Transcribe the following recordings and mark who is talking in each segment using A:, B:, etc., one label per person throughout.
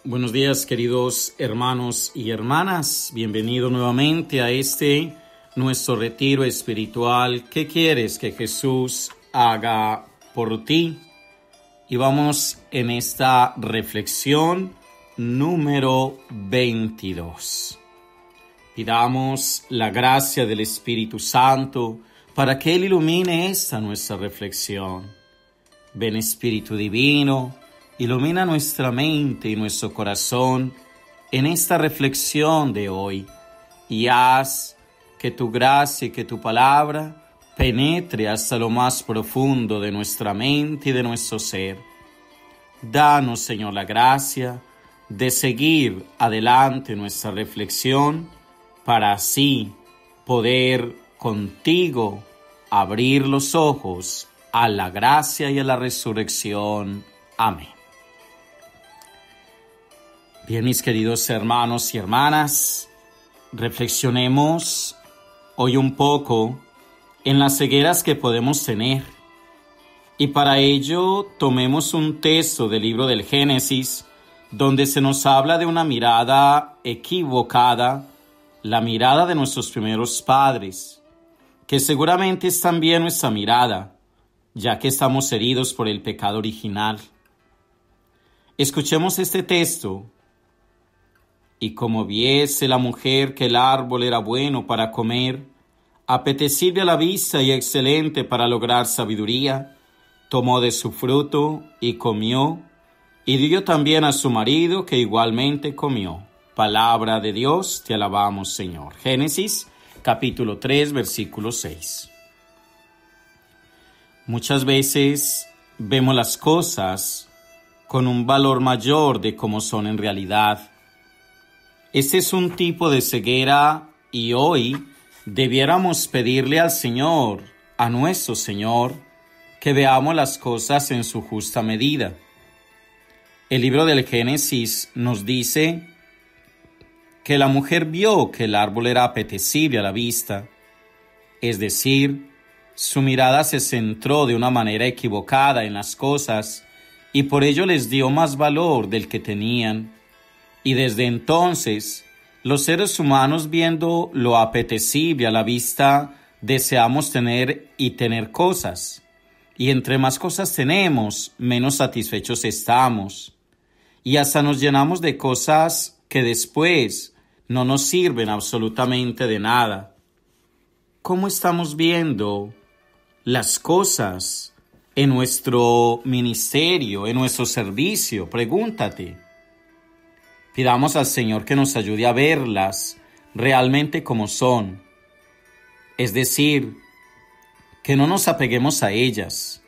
A: Buenos días, queridos hermanos y hermanas. Bienvenido nuevamente a nuestro retiro espiritual. ¿Qué quieres que Jesús haga por ti? Y vamos en esta reflexión número 22. Pidamos la gracia del Espíritu Santo para que Él ilumine esta nuestra reflexión. Ven, Espíritu Divino, ilumina nuestra mente y nuestro corazón en esta reflexión de hoy y haz que tu gracia y que tu palabra penetre hasta lo más profundo de nuestra mente y de nuestro ser. Danos, Señor, la gracia de seguir adelante nuestra reflexión para así poder contigo abrir los ojos a la gracia y a la resurrección. Amén. Bien, mis queridos hermanos y hermanas, reflexionemos hoy un poco en las cegueras que podemos tener. Y para ello tomemos un texto del libro del Génesis, donde se nos habla de una mirada equivocada, la mirada de nuestros primeros padres, que seguramente es también nuestra mirada, ya que estamos heridos por el pecado original. Escuchemos este texto. Y como viese la mujer que el árbol era bueno para comer, apetecible a la vista y excelente para lograr sabiduría, tomó de su fruto y comió, y dio también a su marido, que igualmente comió. Palabra de Dios, te alabamos, Señor. Génesis, capítulo 3, versículo 6. Muchas veces vemos las cosas con un valor mayor de cómo son en realidad. Este es un tipo de ceguera y hoy debiéramos pedirle al Señor, a nuestro Señor, que veamos las cosas en su justa medida. El libro del Génesis nos dice que la mujer vio que el árbol era apetecible a la vista, es decir, su mirada se centró de una manera equivocada en las cosas y por ello les dio más valor del que tenían. Y desde entonces, los seres humanos, viendo lo apetecible a la vista, deseamos tener cosas. Y entre más cosas tenemos, menos satisfechos estamos. Y hasta nos llenamos de cosas que después no nos sirven absolutamente de nada. ¿Cómo estamos viendo las cosas en nuestro ministerio, en nuestro servicio? Pregúntate. Pidamos al Señor que nos ayude a verlas realmente como son. Es decir, que no nos apeguemos a ellas.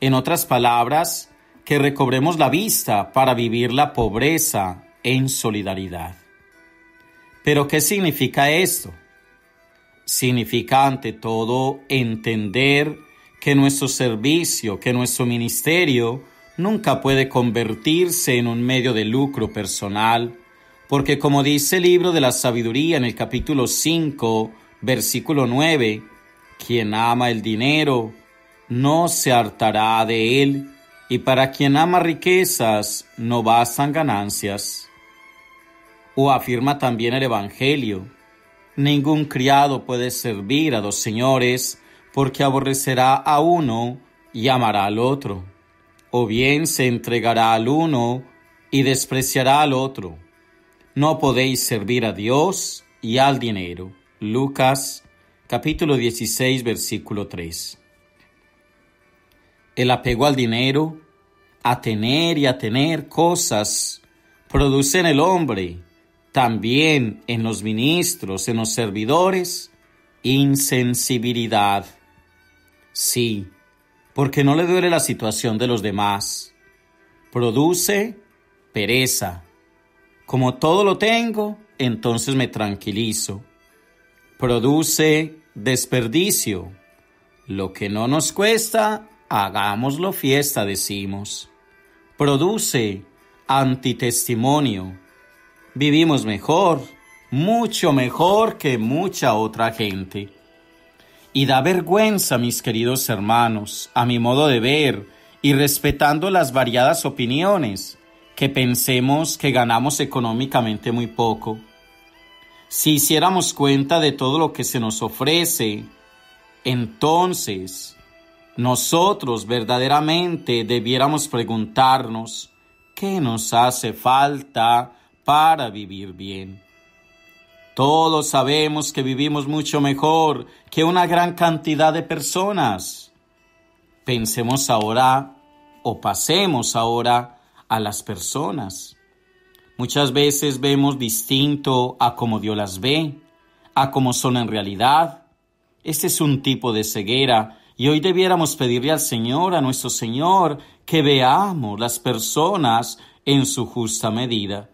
A: En otras palabras, que recobremos la vista para vivir la pobreza en solidaridad. ¿Pero qué significa esto? Significa ante todo entender que nuestro servicio, que nuestro ministerio nunca puede convertirse en un medio de lucro personal, porque como dice el libro de la sabiduría en el capítulo 5, versículo 9, quien ama el dinero no se hartará de él, y para quien ama riquezas no bastan ganancias. O afirma también el Evangelio, ningún criado puede servir a dos señores, porque aborrecerá a uno y amará al otro. O bien se entregará al uno y despreciará al otro. No podéis servir a Dios y al dinero. Lucas, capítulo 16, versículo 3. El apego al dinero, a tener y a tener cosas, produce en el hombre, también en los ministros, en los servidores, insensibilidad. Sí, porque no le duele la situación de los demás. Produce pereza. Como todo lo tengo, entonces me tranquilizo. Produce desperdicio. Lo que no nos cuesta, hagámoslo fiesta, decimos. Produce antitestimonio. Vivimos mejor, mucho mejor que mucha otra gente. Y da vergüenza, mis queridos hermanos, a mi modo de ver, y respetando las variadas opiniones, que pensemos que ganamos económicamente muy poco. Si hiciéramos cuenta de todo lo que se nos ofrece, entonces nosotros verdaderamente debiéramos preguntarnos qué nos hace falta para vivir bien. Todos sabemos que vivimos mucho mejor que una gran cantidad de personas. Pensemos ahora o pasemos ahora a las personas. Muchas veces vemos distinto a como Dios las ve, a como son en realidad. Este es un tipo de ceguera y hoy debiéramos pedirle al Señor, a nuestro Señor, que veamos las personas en su justa medida.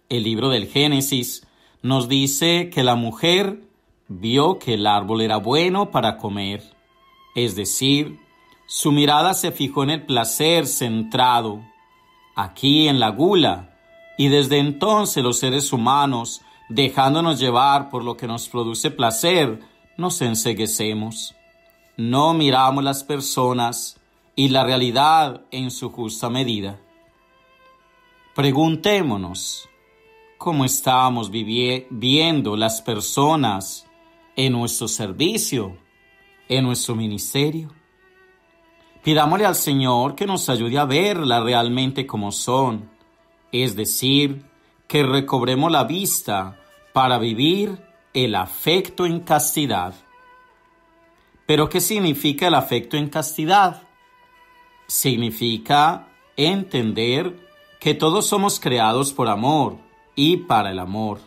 A: El libro del Génesis nos dice que la mujer vio que el árbol era bueno para comer, es decir, su mirada se fijó en el placer centrado, aquí en la gula, y desde entonces los seres humanos, dejándonos llevar por lo que nos produce placer, nos enceguecemos. No miramos las personas y la realidad en su justa medida. Preguntémonos, ¿cómo estamos viendo las personas en nuestro servicio, en nuestro ministerio? Pidámosle al Señor que nos ayude a verlas realmente como son, es decir, que recobremos la vista para vivir el afecto en castidad. ¿Pero qué significa el afecto en castidad? Significa entender que todos somos creados por amor y para el amor.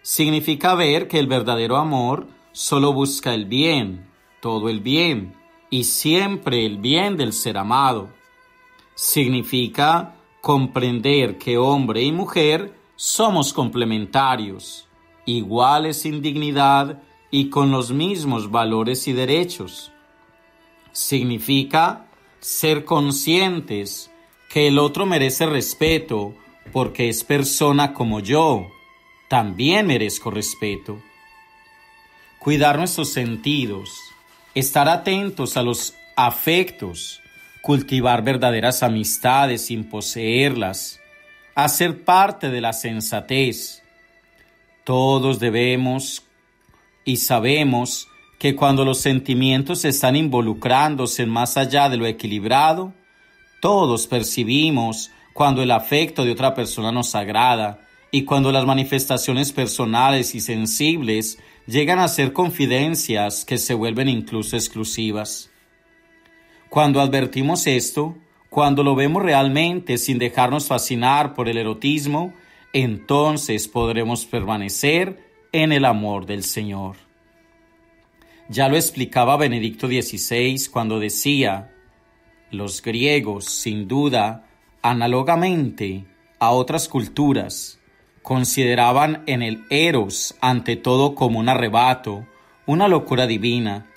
A: Significa ver que el verdadero amor solo busca el bien, todo el bien, y siempre el bien del ser amado. Significa comprender que hombre y mujer somos complementarios, iguales en dignidad y con los mismos valores y derechos. Significa ser conscientes que el otro merece respeto porque es persona como yo. También merezco respeto. Cuidar nuestros sentidos, estar atentos a los afectos, cultivar verdaderas amistades sin poseerlas, hacer parte de la sensatez. Todos debemos y sabemos que cuando los sentimientos están involucrándose más allá de lo equilibrado, todos percibimos cuando el afecto de otra persona nos agrada y cuando las manifestaciones personales y sensibles llegan a ser confidencias que se vuelven incluso exclusivas. Cuando advertimos esto, cuando lo vemos realmente sin dejarnos fascinar por el erotismo, entonces podremos permanecer en el amor del Señor. Ya lo explicaba Benedicto XVI cuando decía: los griegos, sin duda, análogamente a otras culturas, consideraban en el eros ante todo como un arrebato, una locura divina,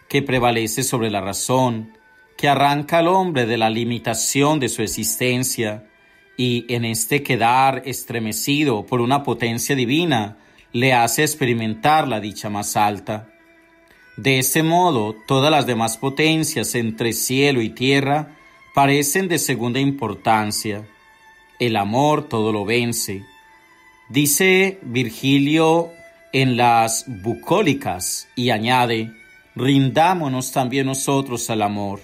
A: que prevalece sobre la razón, que arranca al hombre de la limitación de su existencia, y en este quedar estremecido por una potencia divina, le hace experimentar la dicha más alta. De este modo, todas las demás potencias entre cielo y tierra parecen de segunda importancia. El amor todo lo vence. Dice Virgilio en las Bucólicas y añade: rindámonos también nosotros al amor.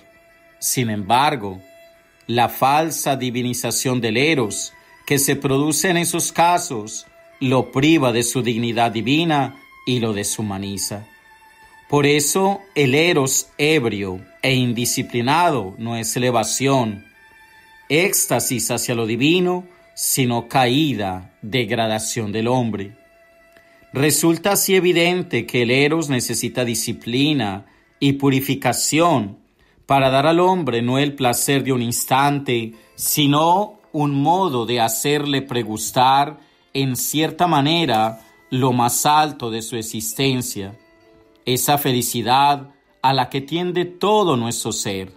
A: Sin embargo, la falsa divinización del eros que se produce en esos casos lo priva de su dignidad divina y lo deshumaniza. Por eso el eros ebrio e indisciplinado no es elevación, éxtasis hacia lo divino, sino caída, degradación del hombre. Resulta así evidente que el eros necesita disciplina y purificación para dar al hombre no el placer de un instante, sino un modo de hacerle pregustar en cierta manera lo más alto de su existencia, esa felicidad a la que tiende todo nuestro ser.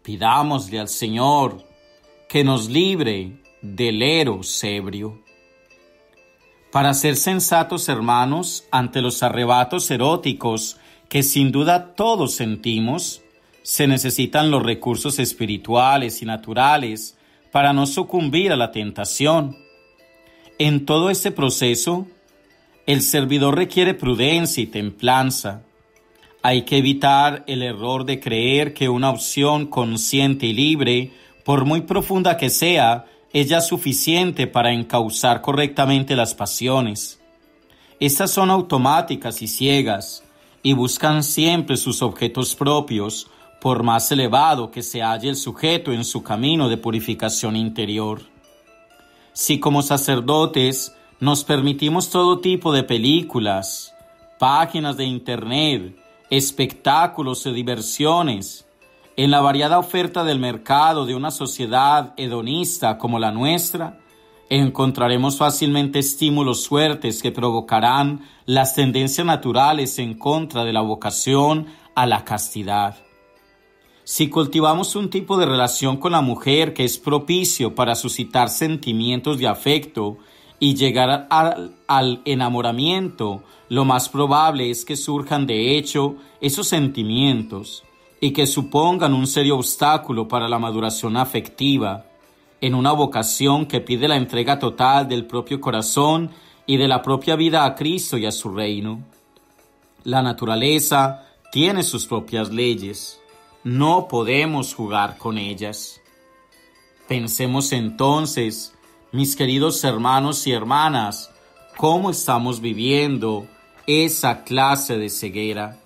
A: Pidámosle al Señor que nos libre del eros ebrio. Para ser sensatos, hermanos, ante los arrebatos eróticos que sin duda todos sentimos, se necesitan los recursos espirituales y naturales para no sucumbir a la tentación. En todo este proceso, el servidor requiere prudencia y templanza. Hay que evitar el error de creer que una opción consciente y libre, por muy profunda que sea, es ya suficiente para encauzar correctamente las pasiones. Estas son automáticas y ciegas, y buscan siempre sus objetos propios, por más elevado que se halle el sujeto en su camino de purificación interior. Si como sacerdotes nos permitimos todo tipo de películas, páginas de internet, espectáculos y diversiones, en la variada oferta del mercado de una sociedad hedonista como la nuestra, encontraremos fácilmente estímulos fuertes que provocarán las tendencias naturales en contra de la vocación a la castidad. Si cultivamos un tipo de relación con la mujer que es propicio para suscitar sentimientos de afecto y llegar al enamoramiento, lo más probable es que surjan de hecho esos sentimientos y que supongan un serio obstáculo para la maduración afectiva, en una vocación que pide la entrega total del propio corazón y de la propia vida a Cristo y a su reino. La naturaleza tiene sus propias leyes. No podemos jugar con ellas. Pensemos entonces, mis queridos hermanos y hermanas, cómo estamos viviendo esa clase de ceguera,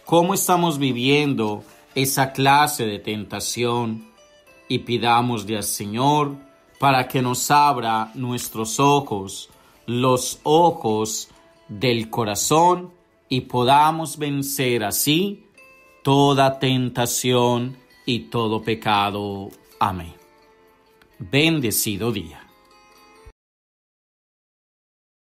A: cómo estamos viviendo esa clase de tentación, y pidámosle al Señor para que nos abra nuestros ojos, los ojos del corazón, y podamos vencer así toda tentación y todo pecado. Amén. Bendecido día.